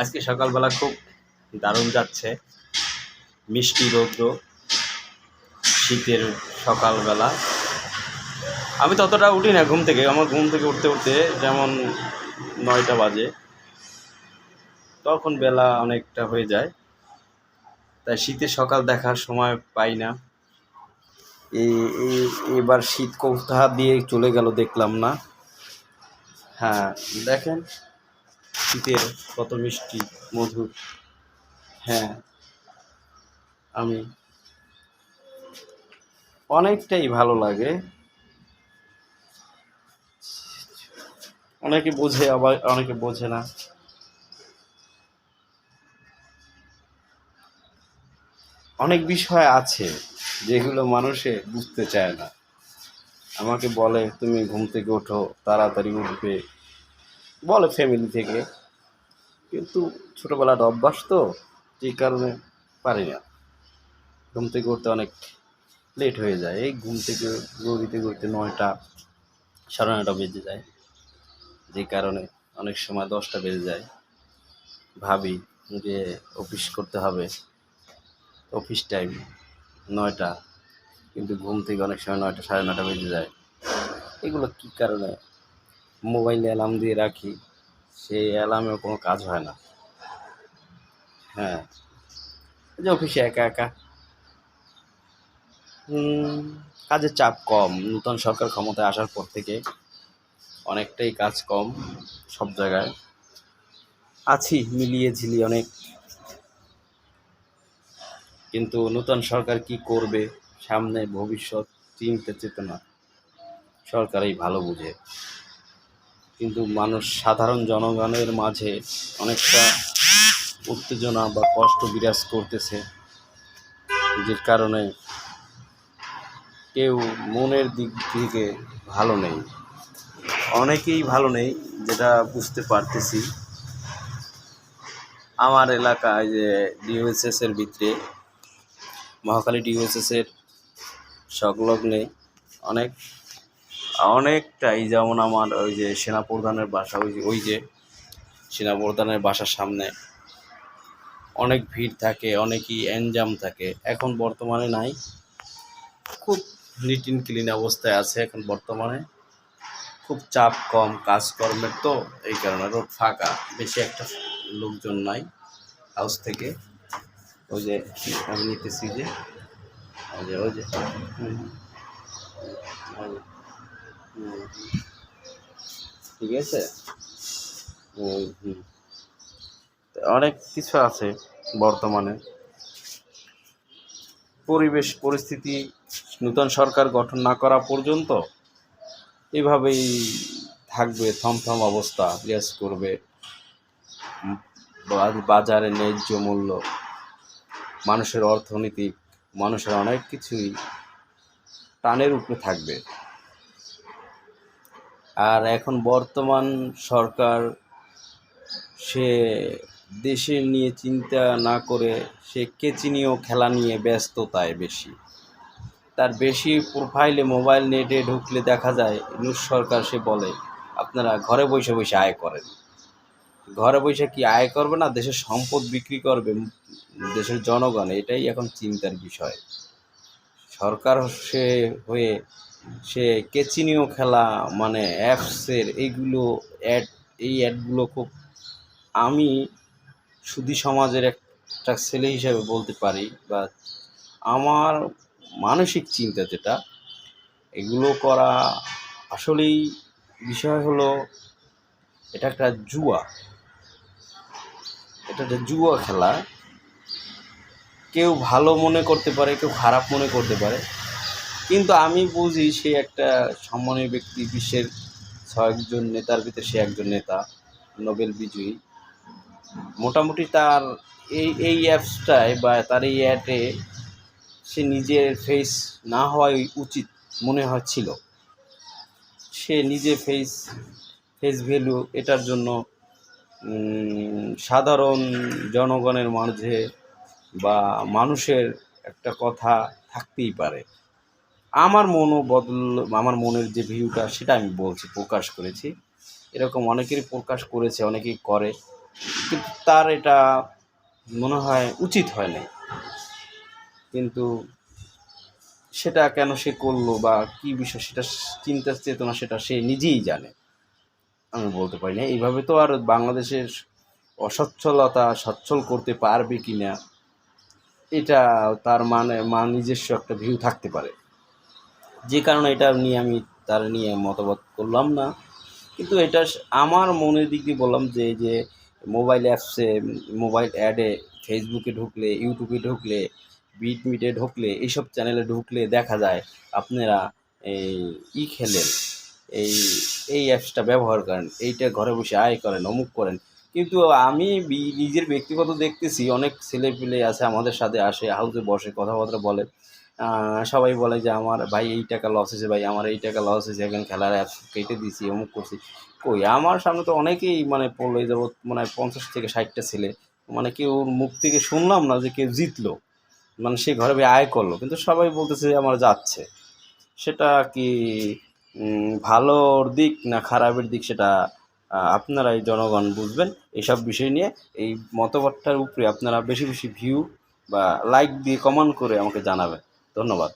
আজকে সকালবেলা খুব দারুণ যাচ্ছে। মিষ্টি রৌদ্র, শীতের সকালবেলা। আমি ততটা উঠি না ঘুম থেকে। আমার ঘুম থেকে উঠতে উঠতে যেমন 9টা বাজে, তখন বেলা অনেকটা হয়ে যায়। তাই শীতের সকাল দেখার সময় পাই না। এবার শীত কোথা দিয়ে চলে গেল দেখলাম না। হ্যাঁ, দেখেন শীতের কত মিষ্টি মধুর। হ্যাঁ, আমি অনেকটাই ভালো লাগে। অনেকে বোঝে, আবার অনেকে বোঝে না। অনেক বিষয় আছে যেগুলো মানুষে বুঝতে চায় না। আমাকে বলে তুমি ঘুম থেকে ওঠো, তাড়াতাড়ি উঠবে, বলে ফ্যামিলি থেকে, কিন্তু ছোটোবেলার অভ্যাস তো, যে কারণে পারি না। ঘুম থেকে উঠতে অনেক লেট হয়ে যায়। এই ঘুম থেকে গড়িতে গড়িতে 9টা, 9:30 বেজে যায়, যে কারণে অনেক সময় 10টা বেজে যায়। ভাবি যে অফিস করতে হবে, অফিস টাইম 9টা, কিন্তু ঘুম থেকে অনেক সময় 9টা, 9:30 বেজে যায়। এগুলো কী কারণে? মোবাইলে অ্যালার্ম দিয়ে রাখি, সেই অ্যালার্মেও কোনো কাজ হয় না। হ্যাঁ, যে অফিসে একা একা, কাজের চাপ কম। নূতন সরকার ক্ষমতায় আসার পর থেকে অনেকটাই কাজ কম। সব জায়গায় আছি মিলিয়ে ঝিলিয়ে অনেক, কিন্তু নূতন সরকার কি করবে সামনে ভবিষ্যৎ চিন্তা চেতনা সরকারই ভালো বুঝে। কিন্তু মানুষ, সাধারণ জনগণের মাঝে অনেকটা উত্তেজনা বা কষ্ট বিরাজ করতেছে, যে কারণে কেউ মনের দিক থেকে ভালো নেই। অনেকেই ভালো নেই, যেটা বুঝতে পারতেছি। আমার এলাকায় যে ডিওএসএস এর ভিতরে, মহাখালী ডিওএসএস এর সংলগ্নে অনেকটাই, যেমন আমার ওই যে সেনাপ্রধানের বাসা, ওই যে সেনাপ্রধানের বাসার সামনে অনেক ভিড় থাকে, অনেকই এনজাম থাকে। এখন বর্তমানে নাই, খুব নিট অ্যান্ড ক্লিন অবস্থায় আছে এখন বর্তমানে। খুব চাপ কম কাজকর্মের, তো এই কারণে রোড ফাঁকা, বেশি একটা লোকজন নাই হাউস থেকে। ওই যে আমি নিতেছি যে ওই যে ঠিক আছে। অনেক কিছু আছে বর্তমানে। পরিবেশ পরিস্থিতি নূতন সরকার গঠন না করা পর্যন্ত এভাবেই থাকবে, থমথম অবস্থা বিরাজ করবে। বাজারে ন্যায্য মূল্য, মানুষের অর্থনীতি, মানুষের অনেক কিছুই টানের উপরে থাকবে। আর এখন বর্তমান সরকার, সে দেশের নিয়ে চিন্তা না করে সে কেচিনীয় খেলা নিয়ে ব্যস্ততায় বেশি। তার বেশি প্রোফাইলে মোবাইল নেটে ঢুকলে দেখা যায় নিউজ সরকার, সে বলে আপনারা ঘরে বসে বসে আয় করেন। ঘরে বসে কি আয় করবে না দেশের সম্পদ বিক্রি করবে দেশের জনগণ? এটাই এখন চিন্তার বিষয়। সরকার সে হয়ে সে কেচিনীয় খেলা, মানে অ্যাপসের এইগুলো এই অ্যাডগুলো খুব, আমি সুধী সমাজের একটা ছেলে হিসেবে বলতে পারি, বা আমার মানসিক চিন্তা যেটা, এগুলো করা আসলেই বিষয় হলো, এটা একটা জুয়া, এটা একটা জুয়া খেলা। কেউ ভালো মনে করতে পারে, কেউ খারাপ মনে করতে পারে, কিন্তু আমি বুঝি সে একটা সম্মানীয় ব্যক্তি, বিশ্বের 6জন নেতার ভিতরে সে একজন নেতা, নোবেল বিজয়ী। মোটামুটি তার এই অ্যাপসটায় বা তার এই অ্যাডে সে নিজের ফেস না হওয়াই উচিত মনে হচ্ছিল। সে নিজে ফেস ভ্যালু, এটার জন্য সাধারণ জনগণের মাঝে বা মানুষের একটা কথা থাকতেই পারে। আমার আমার মনের যে ভিউটা, সেটা আমি বলছি, প্রকাশ করেছি। এরকম অনেকেরই প্রকাশ করেছে, অনেকেই করে। কিন্তু তার এটা মনে হয় উচিত হয় নাই। কিন্তু সেটা কেন সে করলো বা কী বিষয় সেটা চিন্তা চেতনা সেটা সে নিজেই জানে, আমি বলতে পারি না। এইভাবে তো আর বাংলাদেশের অসচ্ছলতা সচ্ছল করতে পারবে কি না এটা তার নিজস্ব একটা ভিউ থাকতে পারে, যে কারণে এটা নিয়ে আমি তার নিয়ে মতবাদ করলাম না। কিন্তু এটা আমার মনের দিক দিয়ে বললাম যে এই যে মোবাইল অ্যাপসে, মোবাইল অ্যাডে, ফেসবুকে ঢুকলে, ইউটিউবে ঢুকলে, বিটমিটে ঢুকলে, এইসব চ্যানেলে ঢুকলে দেখা যায় আপনারা এই খেলেন, এই এই অ্যাপসটা ব্যবহার করেন, এইটা ঘরে বসে আয় করেন, অমুক করেন। কিন্তু আমি নিজের ব্যক্তিগত দেখতেছি অনেক ছেলেপিলে আছে আমাদের সাথে আসে, হাউসে বসে কথাবার্তা বলে। সবাই বলে যে আমার ভাই এই টাকা লস হয়েছে, ভাই আমার এই টাকা লস হয়েছে, এখন খেলার অ্যাপস কেটে দিছি, অমুক করছি। কই আমার সামনে তো অনেকেই পড়লো, এই যাবৎ মনে হয় 50 থেকে 60টা ছেলে, কেউ মুখ থেকে শুনলাম না যে কেউ জিতলো, সে ঘরে বসে আয় করলো, কিন্তু সবাই বলতেছে যে আমার যাচ্ছে। সেটা কি ভালোর দিক না খারাপের দিক সেটা আপনারাই জনগণ বুঝবেন। এইসব বিষয় নিয়ে এই মতবাদটার উপরে আপনারা বেশি বেশি ভিউ বা লাইক দিয়ে কমেন্ট করে আমাকে জানাবেন। ধন্যবাদ।